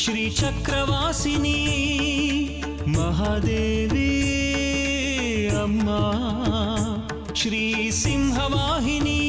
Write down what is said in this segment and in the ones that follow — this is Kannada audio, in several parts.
श्रीचक्रवासिनी महादेवी अम्मा श्री सिंहवाहिनी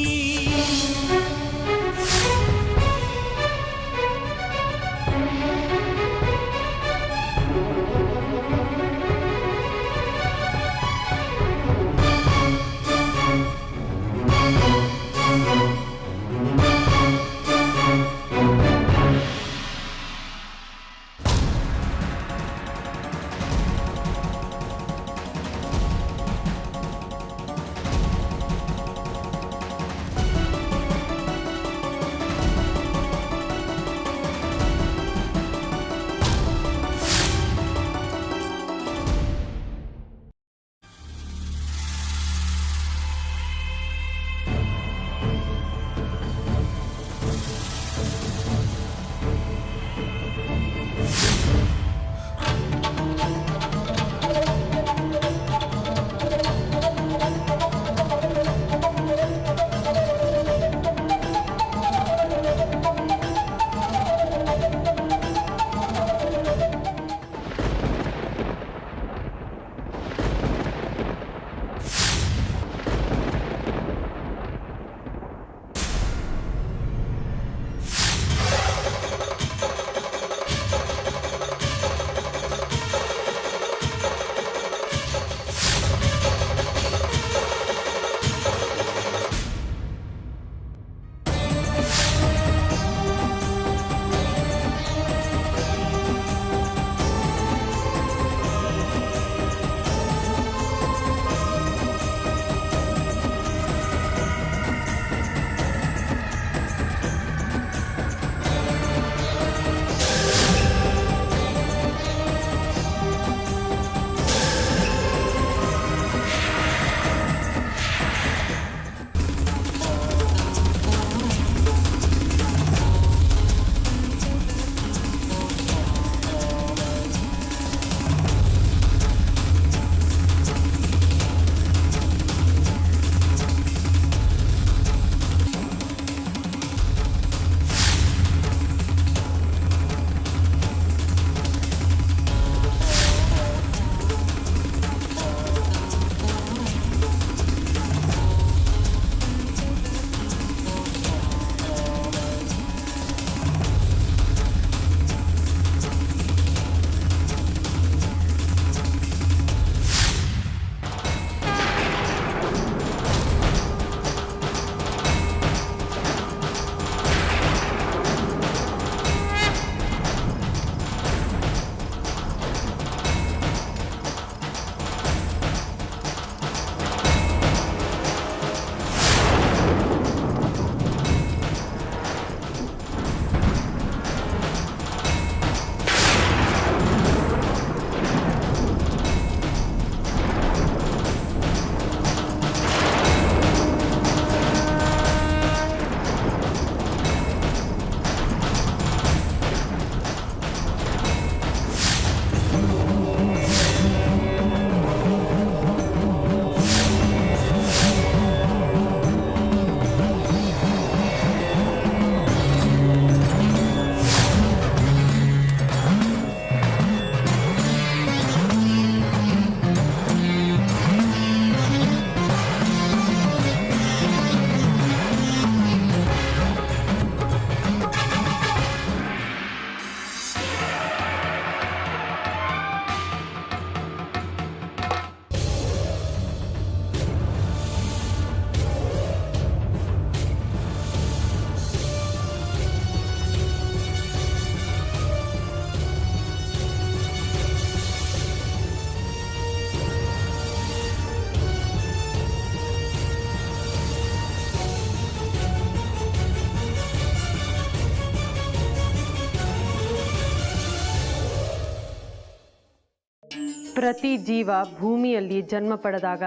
ಪ್ರತಿ ಜೀವ ಭೂಮಿಯಲ್ಲಿ ಜನ್ಮ ಪಡೆದಾಗ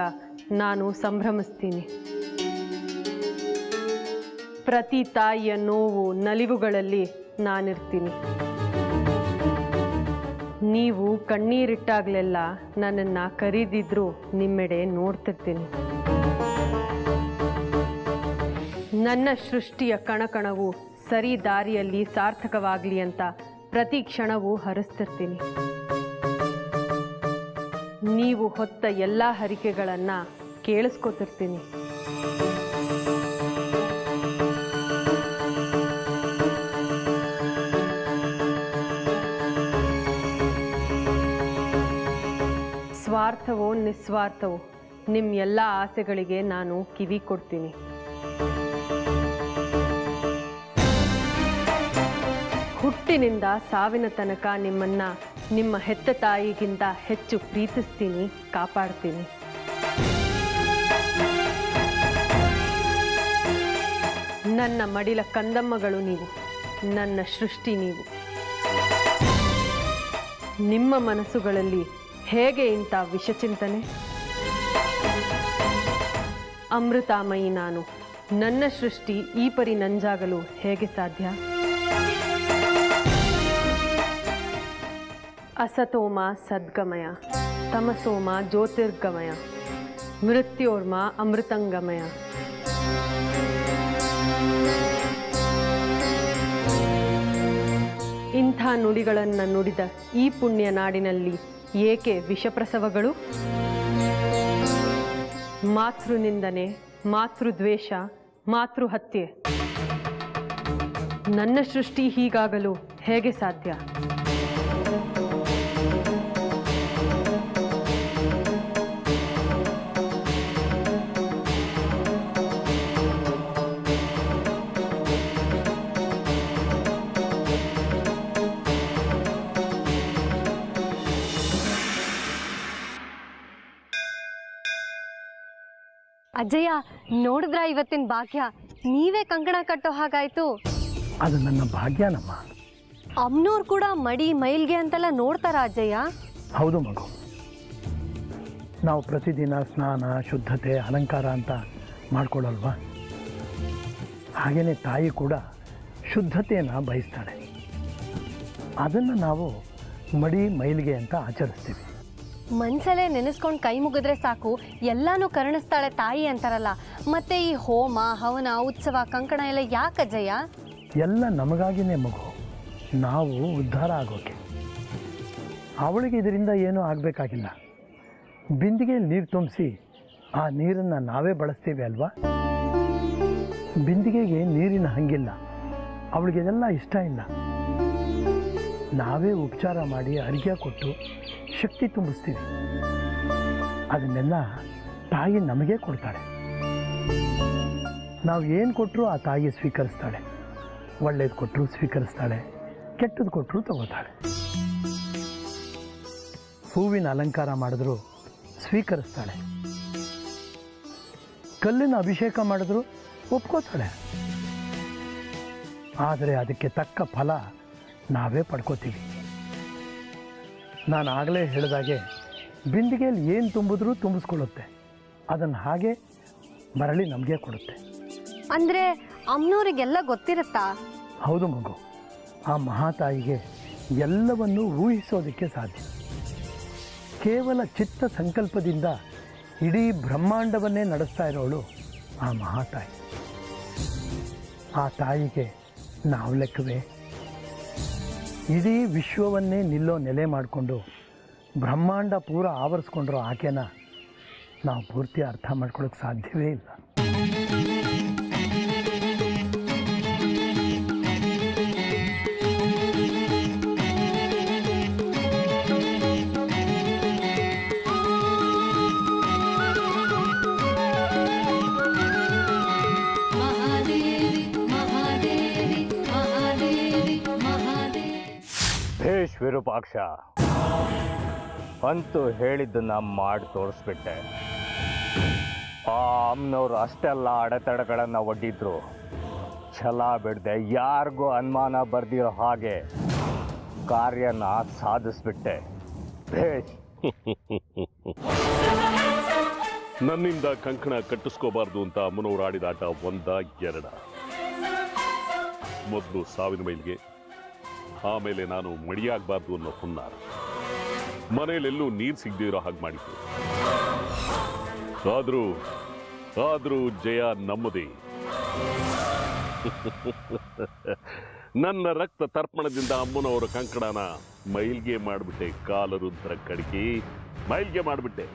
ನಾನು ಸಂಭ್ರಮಿಸ್ತೀನಿ. ಪ್ರತಿ ತಾಯಿಯ ನೋವು ನಲಿವುಗಳಲ್ಲಿ ನಾನಿರ್ತೀನಿ. ನೀವು ಕಣ್ಣೀರಿಟ್ಟಾಗಲೆಲ್ಲ ನನ್ನನ್ನು ಕರೀದಿದ್ರು ನಿಮ್ಮೆಡೆ ನೋಡ್ತಿರ್ತೀನಿ. ನನ್ನ ಸೃಷ್ಟಿಯ ಕಣಕಣವು ಸರಿ ದಾರಿಯಲ್ಲಿ ಸಾರ್ಥಕವಾಗಲಿ ಅಂತ ಪ್ರತಿ ಕ್ಷಣವೂ ಹರಿಸ್ತಿರ್ತೀನಿ. ನೀವು ಹೊತ್ತ ಎಲ್ಲ ಹರಿಕೆಗಳನ್ನು ಕೇಳಿಸ್ಕೊತಿರ್ತೀನಿ. ಸ್ವಾರ್ಥವೋ ನಿಸ್ವಾರ್ಥವೋ ನಿಮ್ಮ ಎಲ್ಲ ಆಸೆಗಳಿಗೆ ನಾನು ಕಿವಿ ಕೊಡ್ತೀನಿ. ಹುಟ್ಟಿನಿಂದ ಸಾವಿನ ತನಕ ನಿಮ್ಮನ್ನ ನಿಮ್ಮ ಹೆತ್ತ ತಾಯಿಗಿಂತ ಹೆಚ್ಚು ಪ್ರೀತಿಸ್ತೀನಿ, ಕಾಪಾಡ್ತೀನಿ. ನನ್ನ ಮಡಿಲ ಕಂದಮ್ಮಗಳು ನೀವು, ನನ್ನ ಸೃಷ್ಟಿ ನೀವು. ನಿಮ್ಮ ಮನಸ್ಸುಗಳಲ್ಲಿ ಹೇಗೆ ಇಂಥ ವಿಷಚಿಂತನೆ? ಅಮೃತಾಮಯಿ ನಾನು, ನನ್ನ ಸೃಷ್ಟಿ ಈ ಪರಿ ನಂಜಾಗಲು ಹೇಗೆ ಸಾಧ್ಯ? ಅಸತೋಮ ಸದ್ಗಮಯ, ತಮಸೋಮ ಜ್ಯೋತಿರ್ಗಮಯ, ಮೃತ್ಯೋರ್ಮ ಅಮೃತಂಗಮಯ. ಇಂಥ ನುಡಿಗಳನ್ನು ನುಡಿದ ಈ ಪುಣ್ಯ ನಾಡಿನಲ್ಲಿ ಏಕೆ ವಿಷಪ್ರಸವಗಳು? ಮಾತೃನಿಂದನೆ, ಮಾತೃದ್ವೇಷ, ಮಾತೃಹತ್ಯೆ. ನನ್ನ ಸೃಷ್ಟಿ ಹೀಗಾಗಲು ಹೇಗೆ ಸಾಧ್ಯ? ಅಜ್ಜಯ್ಯ, ನೋಡಿದ್ರ ಇವತ್ತಿನ ಭಾಗ್ಯ? ನೀವೇ ಕಂಕಣ ಕಟ್ಟೋ ಹಾಗಾಯ್ತು. ಅದು ನನ್ನ ಭಾಗ್ಯನಮ್ಮ. ಅಮ್ನೋರ್ ಕೂಡ ಮಡಿ ಮೈಲ್ಗೆ ಅಂತೆಲ್ಲ ನೋಡ್ತಾರ ಅಜ್ಜಯ್ಯ? ಹೌದು ಮಗು. ನಾವು ಪ್ರತಿದಿನ ಸ್ನಾನ, ಶುದ್ಧತೆ, ಅಲಂಕಾರ ಅಂತ ಮಾಡ್ಕೊಳ್ಳಲ್ವಾ? ಹಾಗೆಯೇ ತಾಯಿ ಕೂಡ ಶುದ್ಧತೆಯನ್ನು ಬಯಸ್ತಾಳೆ. ಅದನ್ನು ನಾವು ಮಡಿ ಮೈಲಿಗೆ ಅಂತ ಆಚರಿಸ್ತೀವಿ. ಮನ್ಸಲ್ಲೇ ನೆನೆಸ್ಕೊಂಡು ಕೈ ಮುಗಿದ್ರೆ ಸಾಕು, ಎಲ್ಲಾನು ಕರುಣಿಸ್ತಾಳೆ ತಾಯಿ ಅಂತಾರಲ್ಲ. ಮತ್ತೆ ಈ ಹೋಮ, ಹವನ, ಉತ್ಸವ, ಕಂಕಣ ಎಲ್ಲ ಯಾಕಜ್ಜಯ್ಯ? ಎಲ್ಲ ನಮಗಾಗಿನೇ ಮಗು, ನಾವು ಉದ್ಧಾರ ಆಗೋಕೆ. ಅವಳಿಗೆ ಇದರಿಂದ ಏನೂ ಆಗಬೇಕಾಗಿಲ್ಲ. ಬಿಂದಿಗೆಯಲ್ಲಿ ನೀರು ತುಂಬಿಸಿ ಆ ನೀರನ್ನು ನಾವೇ ಬಳಸ್ತೀವಿ ಅಲ್ವಾ? ಬಿಂದಿಗೆಗೆ ನೀರಿನ ಹಂಗಿಲ್ಲ. ಅವಳಿಗೆ ಇದೆಲ್ಲ ಇಷ್ಟ ಇಲ್ಲ. ನಾವೇ ಉಪಚಾರ ಮಾಡಿ ಅರ್ಘ್ಯ ಕೊಟ್ಟು ಶಕ್ತಿ ತುಂಬಿಸ್ತೀವಿ. ಅದನ್ನೆಲ್ಲ ತಾಯಿ ನಮಗೆ ಕೊಡ್ತಾಳೆ. ನಾವು ಏನು ಕೊಟ್ಟರೂ ಆ ತಾಯಿ ಸ್ವೀಕರಿಸ್ತಾಳೆ. ಒಳ್ಳೇದು ಕೊಟ್ಟರು ಸ್ವೀಕರಿಸ್ತಾಳೆ, ಕೆಟ್ಟದ್ದು ಕೊಟ್ಟರು ತಗೋತಾಳೆ. ಹೂವಿನ ಅಲಂಕಾರ ಮಾಡಿದ್ರು ಸ್ವೀಕರಿಸ್ತಾಳೆ. ಕಲ್ಲಿನ ಅಭಿಷೇಕ ಮಾಡಿದ್ರು ಒಪ್ಕೋತಾಳೆ. ಆದರೆ ಅದಕ್ಕೆ ತಕ್ಕ ಫಲ ನಾವೇ ಪಡ್ಕೋತೀವಿ. ನಾನು ಆಗಲೇ ಹೇಳಿದಾಗೆ ಬಿಂದಿಗೆಯಲ್ಲಿ ಏನು ತುಂಬಿದ್ರೂ ತುಂಬಿಸ್ಕೊಳ್ಳುತ್ತೆ. ಅದನ್ನು ಹಾಗೆ ಮರಳಿ ನಮಗೆ ಕೊಡುತ್ತೆ. ಅಂದ್ರೆ ಅಮ್ನೋರಿಗೆಲ್ಲ ಗೊತ್ತಿರುತ್ತಾ? ಹೌದು ಮಗು. ಆ ಮಹಾತಾಯಿಗೆ ಎಲ್ಲವನ್ನೂ ಊಹಿಸೋದಕ್ಕೆ ಸಾಧ್ಯ. ಕೇವಲ ಚಿತ್ತ ಸಂಕಲ್ಪದಿಂದ ಇಡೀ ಬ್ರಹ್ಮಾಂಡವನ್ನೇ ನಡೆಸ್ತಾ ಇರೋಳು ಆ ಮಹಾತಾಯಿ. ಆ ತಾಯಿಗೆ ನಾವು ಲೆಕ್ಕವೇ? ಇಡೀ ವಿಶ್ವವನ್ನೇ ನಿಲ್ಲೋ ನೆಲೆ ಮಾಡಿಕೊಂಡು ಬ್ರಹ್ಮಾಂಡ ಪೂರ ಆವರಿಸ್ಕೊಂಡ್ರೋ ಆಕೆನ ನಾವು ಪೂರ್ತಿ ಅರ್ಥ ಮಾಡ್ಕೊಳ್ಳೋಕೆ ಸಾಧ್ಯವೇ ಇಲ್ಲ. ವಿರೂಪಾಕ್ಷ, ಅಂತೂ ಹೇಳಿದ್ದನ್ನ ಮಾಡಿ ತೋರಿಸ್ಬಿಟ್ಟೆ. ಆ ಅಮ್ಮನವ್ರು ಅಷ್ಟೆಲ್ಲ ಅಡೆತಡೆಗಳನ್ನು ಒಡ್ಡಿದ್ರು, ಛಲ ಬಿಡದೆ ಯಾರಿಗೂ ಅನುಮಾನ ಬರ್ದಿರೋ ಹಾಗೆ ಕಾರ್ಯನ ಸಾಧಿಸ್ಬಿಟ್ಟೆ. ಭೇಷ್. ನನ್ನಿಂದ ಕಂಕಣ ಕಟ್ಟಿಸ್ಕೋಬಾರ್ದು ಅಂತ ಅಮ್ಮನವ್ರು ಆಡಿದ ಆಟ ಒಂದ ಎರಡ. ಮೊದಲು ಸಾವಿನ ಮೈಲಿಗೆ, ಆಮೇಲೆ ನಾನು ಮಡಿಯಾಗಬಾರ್ದು ಅನ್ನೋ ಹುನ್ನಾರ. ಮನೆಯಲ್ಲೆಲ್ಲೂ ನೀರು ಸಿಗದೇ ಇರೋ ಹಾಗೆ ಮಾಡಿತ್ತು. ಆದ್ರೂ ಜಯ ನಮ್ಮದೇ. ನನ್ನ ರಕ್ತ ತರ್ಪಣದಿಂದ ಅಮ್ಮನವರ ಕಂಕಣನ ಮೈಲ್ಗೆ ಮಾಡಿಬಿಟ್ಟೆ. ಕಾಲರುದ್ರ ಕಡಿಕೆ ಮೈಲ್ಗೆ ಮಾಡಿಬಿಟ್ಟೆ.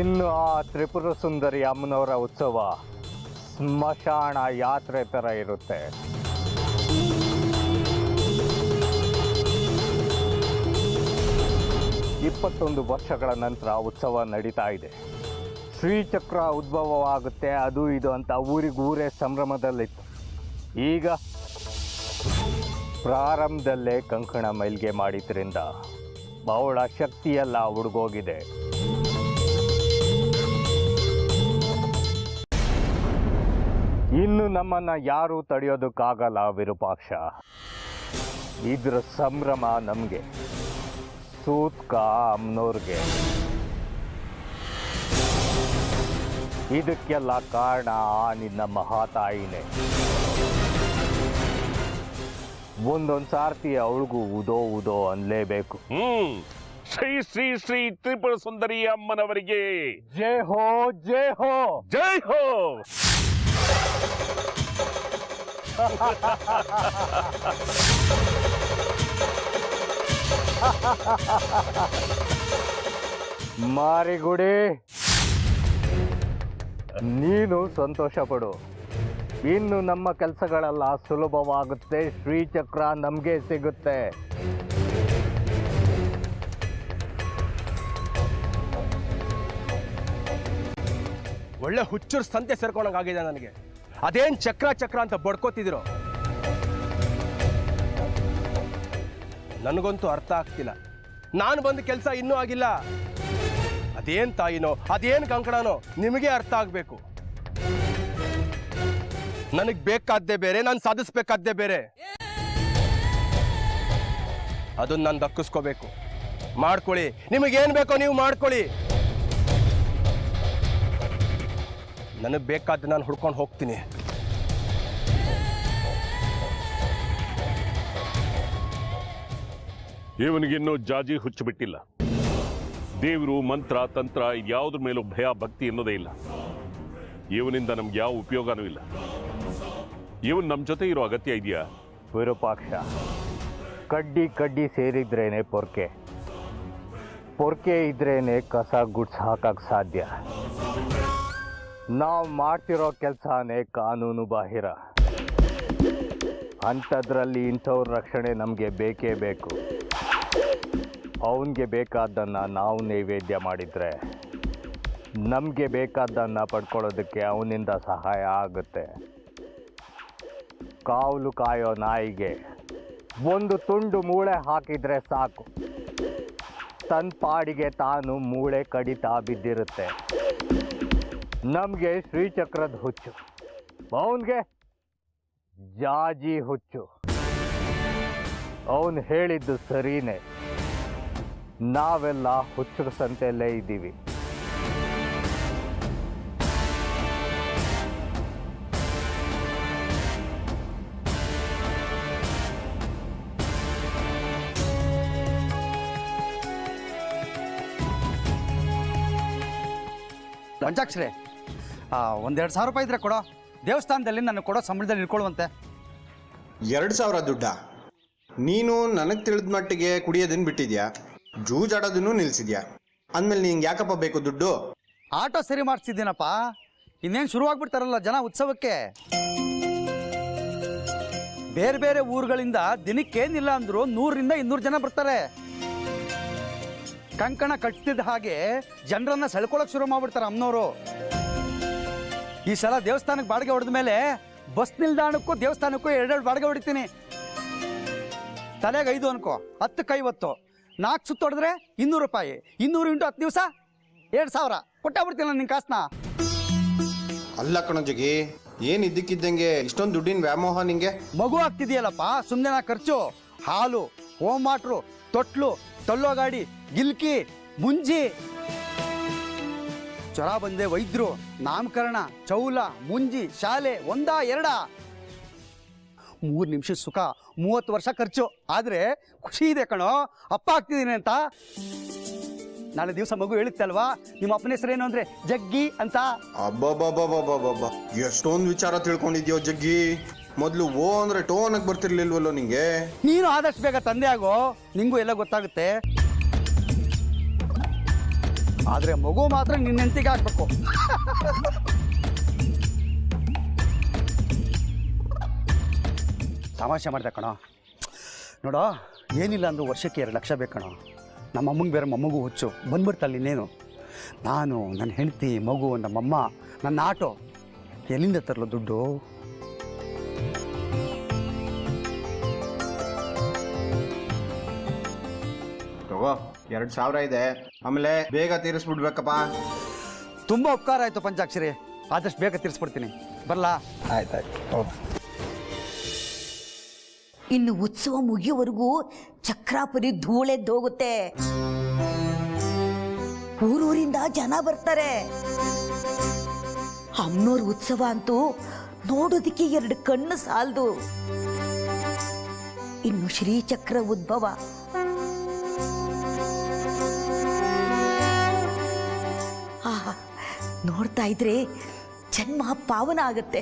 ಇನ್ನು ಆ ತ್ರಿಪುರ ಸುಂದರಿ ಅಮ್ಮನವರ ಉತ್ಸವ ಸ್ಮಶಾನ ಯಾತ್ರೆ ಥರ ಇರುತ್ತೆ. ಇಪ್ಪತ್ತೊಂದು ವರ್ಷಗಳ ನಂತರ ಉತ್ಸವ ನಡೀತಾ ಇದೆ. ಶ್ರೀಚಕ್ರ ಉದ್ಭವವಾಗುತ್ತೆ, ಅದು ಇದು ಅಂತ ಊರಿಗೂರೇ ಸಂಭ್ರಮದಲ್ಲಿತ್ತು. ಈಗ ಪ್ರಾರಂಭದಲ್ಲೇ ಕಂಕಣ ಮೈಲ್ಗೆ ಮಾಡಿದ್ರಿಂದ ಅವಳ ಶಕ್ತಿಯೆಲ್ಲ ಹುಡುಗೋಗಿದೆ. ಇನ್ನು ನಮ್ಮನ್ನ ಯಾರೂ ತಡೆಯೋದಕ್ಕಾಗಲ್ಲ ವಿರೂಪಾಕ್ಷ. ಇದ್ರ ಸಂಭ್ರಮ ನಮಗೆ, ಸೂತ್ಕ ಅಮ್ಮನವ್ರಿಗೆ. ಇದಕ್ಕೆಲ್ಲ ಕಾರಣ ನಿನ್ನ ಮಹಾತಾಯಿನೇ. ಒಂದೊಂದು ಸಾರ್ತಿ ಅವಳಿಗೂ ಉದೋ ಅನ್ಲೇಬೇಕು. ಶ್ರೀ ಶ್ರೀ ಶ್ರೀ ತ್ರಿಪುರ ಸುಂದರಿ ಅಮ್ಮನವರಿಗೆ ಜೈ ಹೋ, ಜೈ ಹೋ, ಜೈ ಹೋ. ಮಾರಿಗುಡಿ, ನೀನು ಸಂತೋಷ ಪಡು. ಇನ್ನು ನಮ್ಮ ಕೆಲಸಗಳೆಲ್ಲ ಸುಲಭವಾಗುತ್ತೆ, ಶ್ರೀಚಕ್ರ ನಮಗೆ ಸಿಗುತ್ತೆ. ಒಳ್ಳೆ ಹುಚ್ಚರು ಸಂತೆ ಸೇರ್ಕೊಂಡಂಗಾಗಿದೆ ನನಗೆ. ಅದೇನ್ ಚಕ್ರ ಅಂತ ಬಡ್ಕೋತಿದಿರೋ ನನಗಂತೂ ಅರ್ಥ ಆಗ್ತಿಲ್ಲ. ನಾನು ಬಂದ ಕೆಲಸ ಇನ್ನೂ ಆಗಿಲ್ಲ. ಅದೇನ್ ತಾಯಿನೋ ಅದೇನ್ ಕಂಕಣನೋ ನಿಮಗೆ ಅರ್ಥ ಆಗ್ಬೇಕು. ನನಗ್ ಬೇಕಾದ್ದೇ ಬೇರೆ, ನಾನು ಸಾಧಿಸ್ಬೇಕಾದ್ದೇ ಬೇರೆ. ಅದನ್ನ ನಾನು ದಕ್ಕಿಸ್ಕೋಬೇಕು. ಮಾಡ್ಕೊಳ್ಳಿ, ನಿಮಗೇನ್ ಬೇಕೋ ನೀವು ಮಾಡ್ಕೊಳ್ಳಿ. ನನಗೆ ಬೇಕಾದ ನಾನು ಹುಡ್ಕೊಂಡು ಹೋಗ್ತೀನಿ. ಇವನಿಗಿನ್ನೂ ಜಾಜಿ ಹುಚ್ಚು ಬಿಟ್ಟಿಲ್ಲ. ದೇವರು, ಮಂತ್ರ, ತಂತ್ರ ಯಾವುದ್ರ ಮೇಲೂ ಭಯ ಭಕ್ತಿ ಅನ್ನೋದೇ ಇಲ್ಲ. ಇವನಿಂದ ನಮ್ಗೆ ಯಾವ ಉಪಯೋಗನೂ ಇಲ್ಲ. ಇವನ್ ನಮ್ಮ ಜೊತೆ ಇರೋ ಅಗತ್ಯ ಇದೆಯಾ? ವಿರೂಪಾಕ್ಷ, ಕಡ್ಡಿ ಸೇರಿದ್ರೇನೆ ಪೊರ್ಕೆ ಇದ್ರೇನೆ ಕಸ ಗುಡ್ಸ್ ಹಾಕಕ್ಕೆ ಸಾಧ್ಯ. ನಾವು ಮಾಡ್ತಿರೋ ಕೆಲಸನೇ ಕಾನೂನು ಬಾಹಿರ. ಅಂಥದ್ರಲ್ಲಿ ಇಂಥವ್ರ ರಕ್ಷಣೆ ನಮಗೆ ಬೇಕೇ ಬೇಕು. ಅವನಿಗೆ ಬೇಕಾದ್ದನ್ನು ನಾವು ನೈವೇದ್ಯ ಮಾಡಿದರೆ ನಮಗೆ ಬೇಕಾದ್ದನ್ನು ಪಡ್ಕೊಳ್ಳೋದಕ್ಕೆ ಅವನಿಂದ ಸಹಾಯ ಆಗುತ್ತೆ. ಕಾವಲು ಕಾಯೋ ನಾಯಿಗೆ ಒಂದು ತುಂಡು ಮೂಳೆ ಹಾಕಿದರೆ ಸಾಕು, ತನ್ನ ಪಾಡಿಗೆ ತಾನು ಮೂಳೆ ಕಡಿತಾ ಬಿದ್ದಿರುತ್ತೆ. ನಮಗೆ ಶ್ರೀಚಕ್ರದ ಹುಚ್ಚು, ಅವನಿಗೆ ಜಾಜಿ ಹುಚ್ಚು. ಅವನು ಹೇಳಿದ್ದು ಸರಿನೇ. ನಾವೆಲ್ಲ ಹುಚ್ಚರ ಸಂತೆಯಲ್ಲೇ ಇದ್ದೀವಿ. ಪಂಚಾಕ್ಷರಿ, 1-2 ಸಾವಿರ ರೂಪಾಯಿ ಇದ್ರೆ ಕೊಡೋ. ದೇವಸ್ಥಾನದಲ್ಲಿ ನನಗೆ ಕೊಡೋ ಸಂಬಳದಲ್ಲಿ ಇಟ್ಕೊಳ್ಳುವಂತೆ. 2,000 ದುಡ್ಡ? ನೀನು ನನಗೆ ತಿಳಿದ ಮಟ್ಟಿಗೆ ಕುಡಿಯೋದನ್ನು ಬಿಟ್ಟಿದ್ಯಾ, ಜೂಜಾಡೋದನ್ನು ನಿಲ್ಸಿದ್ಯಾ. ಅಂದಮೇಲೆ ನಿಂಗೆ ಯಾಕಪ್ಪ ಬೇಕು ದುಡ್ಡು? ಆಟೋ ಸರಿ ಮಾಡಿಸ್ತಿದ್ದೀನಪ್ಪ. ಇನ್ನೇನು ಶುರುವಾಗ್ಬಿಡ್ತಾರಲ್ಲ ಜನ ಉತ್ಸವಕ್ಕೆ. ಬೇರೆ ಬೇರೆ ಊರುಗಳಿಂದ ದಿನಕ್ಕೇನಿಲ್ಲ ಅಂದ್ರು 100-200 ಜನ ಬರ್ತಾರೆ. ಕಂಕಣ ಕಟ್ತಿದ್ದ ಹಾಗೆ ಜನರನ್ನ ಸೆಳ್ಕೊಳಕ್ ಶುರು ಮಾಡ್ಬಿಡ್ತಾರೆ ಅಮ್ಮನವರು. ಈ ಸಲ ದೇವಸ್ಥಾನಕ್ಕೆ ಬಾಡಿಗೆ ಹೊಡೆದ ಮೇಲೆ ಬಸ್ ನಿಲ್ದಾಣಕ್ಕೂ ದೇವಸ್ಥಾನಕ್ಕೂ 2 ಬಾಡಿಗೆ ಹೊಡಿತೀನಿ. ತಲೆಗೆ 5 ಅನ್ಕೋ, 10ಕ್ಕೆ 50, 4 ಸುತ್ತು ಹೊಡೆದ್ರೆ 200 ರೂಪಾಯಿ. 200 × 10 ದಿವಸ 2,000 ಕೊಟ್ಟಾಗ್ಬಿಡ್ತೀನಿ ನಿನ್ನ ಕಾಸನ್ನ. ಅಲ್ಲ ಕಣಜಗಿ, ಏನು ಇದ್ದಕ್ಕಿದ್ದಂಗೆ ಇಷ್ಟೊಂದು ದುಡ್ಡಿನ ವ್ಯಾಮೋಹ ನಿಂಗೆ? ಮಗು ಆಗ್ತಿದೆಯಲ್ಲಪ್ಪ, ಸುಮ್ಮನೆ ನಾ ಖರ್ಚು. ಹಾಲು, ಹೋಮ್ ವಾಟ್ರು, ತೊಟ್ಲು, ತಳ್ಳೋ ಗಾಡಿ, ಗಿಲ್ಕಿ, ಮುಂಜಿ, ಜ್ವರ ಬಂದೆ ವೈದ್ಯರು, ನಾಮಕರಣ, ಚೌಲ, ಮುಂಜಿ, ಶಾಲೆ 1-2 3 ನಿಮಿಷದ ಸುಖ 30 ವರ್ಷ ಖರ್ಚು. ಆದರೆ ಖುಷಿ ಇದೆ ಕಣೋ, ಅಪ್ಪ ಆಗ್ತಿದ್ದೀನಿ ಅಂತ. ನಾಳೆ ದಿವಸ ಮಗು ಹೇಳುತ್ತಲ್ವಾ, ನಿಮ್ಮ ಅಪ್ಪನ ಹೆಸರೇನು ಅಂದರೆ ಜಗ್ಗಿ ಅಂತ. ಅಬ್ಬಬ್ಬಬ್ಬಬ್ಬಬ್ಬಬ್ಬ, ಎಷ್ಟೊಂದು ವಿಚಾರ ತಿಳ್ಕೊಂಡಿದ್ಯೋ ಜಗ್ಗಿ. ಮೊದಲು ಓ ಅಂದ್ರೆ ಟೋ ಅನ್ನಕ್ಕೆ ಬರ್ತಿರ್ಲಿಲ್ವಲ್ಲೋ ನಿಂಗೆ. ನೀನು ಆದಷ್ಟು ಬೇಗ ತಂದೆ ಆಗೋ, ನಿಂಗೂ ಎಲ್ಲ ಗೊತ್ತಾಗುತ್ತೆ. ಆದರೆ ಮಗು ಮಾತ್ರ ನಿನ್ನ ಹೆಂಡತಿಗೆ ಹಾಕ್ಬೇಕು. ತಮಾಷೆ ಮಾಡಿದೆ ಕಣೋ. ನೋಡೋ, ಏನಿಲ್ಲ ಅಂದರೂ ವರ್ಷಕ್ಕೆ 2 ಲಕ್ಷ ಬೇಕು ಕಣೋ. ನಮ್ಮ ಅಮ್ಮಂಗೆ ಬೇರೆ ಮೊಮ್ಮಗು ಹುಚ್ಚು ಬಂದ್ಬಿಡ್ತಲ್ಲ ಇನ್ನೇನು. ನಾನು, ನನ್ನ ಹೆಂಡತಿ, ಮಗು, ನಮ್ಮಮ್ಮ, ನನ್ನ ಆಟೋ ಎಲ್ಲಿಂದ ತರಲು ದುಡ್ಡು? ತಗೋ 2,000 ಇದೆ, ಆಮೇಲೆ ಬೇಗ ತೀರಿಸ್ಬಿಡ್ಬೇಕಪ್ಪ. ತುಂಬ ಉಪಕಾರ ಆಯಿತು ಪಂಚಾಕ್ಷರಿ, ಆದಷ್ಟು ಬೇಗ ತೀರಿಸ್ಬಿಡ್ತೀನಿ. ಬರಲಾ? ಆಯ್ತಾಯ್ತು. ಇನ್ನು ಉತ್ಸವ ಮುಗಿಯೋವರೆಗೂ ಚಕ್ರಾಪುರಿ ಧೂಳೆದ್ದೋಗುತ್ತೆ. ಊರೂರಿಂದ ಜನ ಬರ್ತಾರೆ. ಅಮ್ಮನೋರ್ ಉತ್ಸವ ಅಂತೂ ನೋಡೋದಕ್ಕೆ 2 ಕಣ್ಣು ಸಾಲದು. ಇನ್ನು ಶ್ರೀಚಕ್ರ ಉದ್ಭವ, ನೋಡ್ತಾ ಇದ್ರೆ ಜನ್ಮ ಪಾವನ ಆಗತ್ತೆ.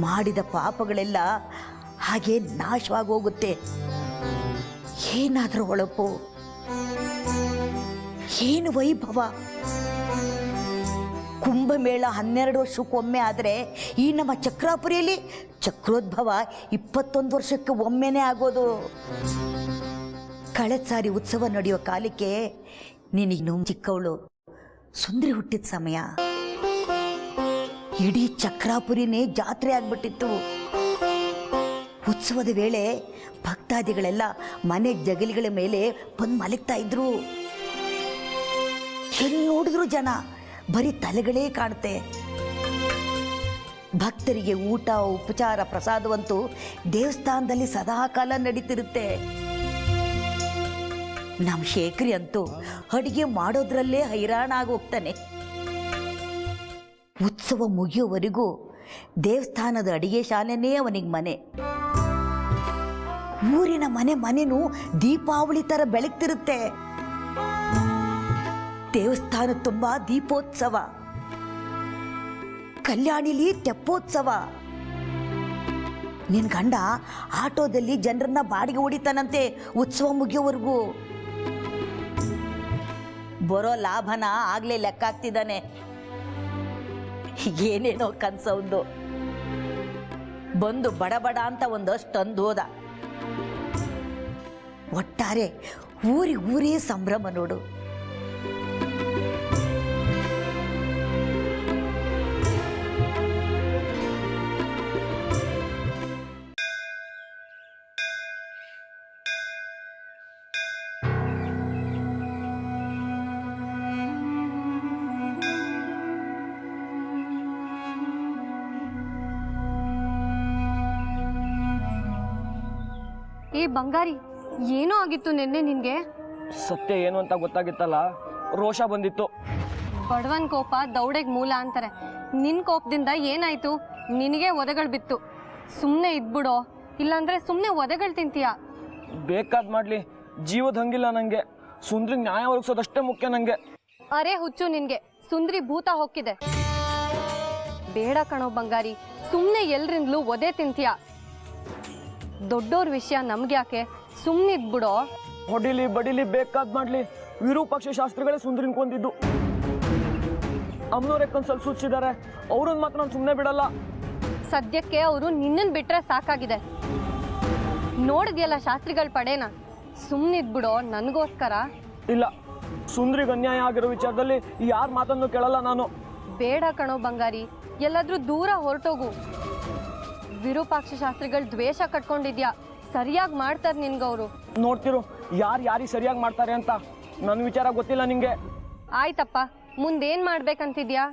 ಮಾಡಿದ ಪಾಪಗಳೆಲ್ಲ ಹಾಗೆ ನಾಶವಾಗೋಗುತ್ತೆ. ಏನಾದರೂ ಹೊಳಪು, ಏನು ವೈಭವ. ಕುಂಭಮೇಳ 12 ವರ್ಷಕ್ಕೊಮ್ಮೆ ಆದರೆ ಈ ನಮ್ಮ ಚಕ್ರಾಪುರಿಯಲ್ಲಿ ಚಕ್ರೋದ್ಭವ 21 ವರ್ಷಕ್ಕೆ ಒಮ್ಮೆನೇ ಆಗೋದು. ಕಳೆದ ಸಾರಿ ಉತ್ಸವ ನಡೆಯೋ ಕಾಲಕ್ಕೆ ನೀನಿನ್ನು ಚಿಕ್ಕವಳು, ಸುಂದರಿ ಹುಟ್ಟಿದ ಸಮಯ. ಇಡೀ ಚಕ್ರಾಪುರಿನೇ ಜಾತ್ರೆ ಆಗ್ಬಿಟ್ಟಿತ್ತು. ಉತ್ಸವದ ವೇಳೆ ಭಕ್ತಾದಿಗಳೆಲ್ಲ ಮನೆ ಜಗಲಿಗಳ ಮೇಲೆ ಬಂದು ಮಲಗ್ತಾ ಇದ್ರು. ಎಲ್ಲಿ ನೋಡಿದ್ರು ಜನ, ಬರೀ ತಲೆಗಳೇ ಕಾಣುತ್ತೆ. ಭಕ್ತರಿಗೆ ಊಟ, ಉಪಚಾರ, ಪ್ರಸಾದವಂತೂ ದೇವಸ್ಥಾನದಲ್ಲಿ ಸದಾಕಾಲ ನಡೀತಿರುತ್ತೆ. ನಮ್ಮ ಶೇಖರಿ ಅಂತೂ ಅಡಿಗೆ ಮಾಡೋದ್ರಲ್ಲೇ ಹೈರಾಣ ಆಗೋಗ್ತಾನೆ. ಉತ್ಸವ ಮುಗಿಯೋವರೆಗೂ ದೇವಸ್ಥಾನದ ಅಡಿಗೆ ಶಾಲೆನೇ ಅವನಿಗೆ ಮನೆ. ಊರಿನ ಮನೆನೂ ದೀಪಾವಳಿ ಥರ ಬೆಳಗ್ತಿರುತ್ತೆ. ದೇವಸ್ಥಾನ ತುಂಬ ದೀಪೋತ್ಸವ, ಕಲ್ಯಾಣಿಲಿ ತೆಪ್ಪೋತ್ಸವ. ನಿನ್ ಗಂಡ ಆಟೋದಲ್ಲಿ ಜನರನ್ನ ಬಾಡಿಗೆ ಹೊಡಿತಾನಂತೆ ಉತ್ಸವ ಮುಗಿಯೋವರೆಗೂ. ಬರೋ ಲಾಭನ ಆಗ್ಲೇ ಲೆಕ್ಕ ಹಾಕ್ತಿದ್ದಾನೆ. ಏನೇನೋ ಕನ್ಸೌಂದು ಬಂದು ಬಡಬಡ ಅಂತ ಒಂದಷ್ಟು ಅಂದೋದ. ಒಟ್ಟಾರೆ ಊರೇ ಸಂಭ್ರಮ ನೋಡು. ಏ ಬಂಗಾರಿ, ಏನೋ ಆಗಿತ್ತು ನಿನ್ನೆ ನಿನ್ಗೆ? ಸತ್ಯ ಏನು ಅಂತ ಗೊತ್ತಾಗಿತ್ತಲ್ಲ, ರೋಷ ಬಂದಿತ್ತು. ಬಡವನ್ ಕೋಪ ದೌಡೆಗೆ ಮೂಲ ಅಂತಾರೆ. ನಿನ್ ಕೋಪದಿಂದ ಏನಾಯ್ತು? ನಿನಗೆ ಒದಗಳು ಬಿತ್ತು. ಸುಮ್ಮನೆ ಇದ್ಬಿಡೋ, ಇಲ್ಲಾಂದ್ರೆ ಸುಮ್ಮನೆ ಒದಗಳು ತಿಂತೀಯ. ಬೇಕಾದ್ ಮಾಡ್ಲಿ, ಜೀವದ ಹಂಗಿಲ್ಲ ನಂಗೆ. ಸುಂದ್ರಿಗೆ ನ್ಯಾಯ ಒದಗಿಸೋದಷ್ಟೇ ಮುಖ್ಯ ನಂಗೆ. ಅರೆ ಹುಚ್ಚು ನಿನ್ಗೆ, ಸುಂದ್ರಿ ಭೂತ ಹೊಕ್ಕಿದೆ. ಬೇಡ ಕಣೋ ಬಂಗಾರಿ, ಸುಮ್ಮನೆ ಎಲ್ರಿಂದಲೂ ಒದೆ ತಿಂತೀಯ. ದೊಡ್ಡೋರ್ ವಿಷಯ ನಮ್ಗೆ ಯಾಕೆ, ಸುಮ್ಮನಿದ್ಬಿಡೋ. ಹೊಡಿಲಿ ಬಡಿಲಿ ಬೇಕಾದ್ ಮಾಡ್ಲಿ, ವಿರೂಪಾಕ್ಷ ಶಾಸ್ತ್ರಿಗಳೇ ಸುಂದ್ರಿನ್ ಕೊಂದಿದ್ದು. ಅಮ್ಮನವ್ರೆ ಕನ್ಸಲ್ಲಿ ಸೂಚಿಸಿದ್ದಾರೆ, ಅವ್ರನ್ನ ಮಾತ್ರ ನಾನು ಸುಮ್ಮನೆ ಬಿಡಲ್ಲ. ಸದ್ಯಕ್ಕೆ ಅವರು ನಿನ್ನನ್ ಬಿಟ್ರೆ ಸಾಕಾಗಿದೆ. ನೋಡಿದ್ಯಲ್ಲ ಶಾಸ್ತ್ರಿಗಳ ಪಡೇನ, ಸುಮ್ಮನಿದ್ಬಿಡೋ ನನಗೋಸ್ಕರ. ಇಲ್ಲ, ಸುಂದ್ರಿಗೆ ಅನ್ಯಾಯ ಆಗಿರೋ ವಿಚಾರದಲ್ಲಿ ಯಾರ ಮಾತನ್ನು ಕೇಳಲ್ಲ ನಾನು. ಬೇಡ ಕಣೋ ಬಂಗಾರಿ, ಎಲ್ಲಾದ್ರೂ ದೂರ ಹೊರಟೋಗು. ವಿರೂಪಾಕ್ಷ ಶಾಸ್ತ್ರಿಗಳು ದ್ವೇಷ ಕಟ್ಕೊಂಡಿದ್ಯಾ, ಸರಿಯಾಗಿ ಮಾಡ್ತಾರೆ ನಿನ್ಗವರು. ನೋಡ್ತಿರು ಯಾರಿಗೆ ಸರಿಯಾಗಿ ಮಾಡ್ತಾರೆ ಅಂತ. ನನ್ನ ವಿಚಾರ ಗೊತ್ತಿಲ್ಲ ನಿಂಗೆ. ಆಯ್ತಪ್ಪ, ಮುಂದೇನ್ ಮಾಡ್ಬೇಕಂತಿದ್ಯಾ?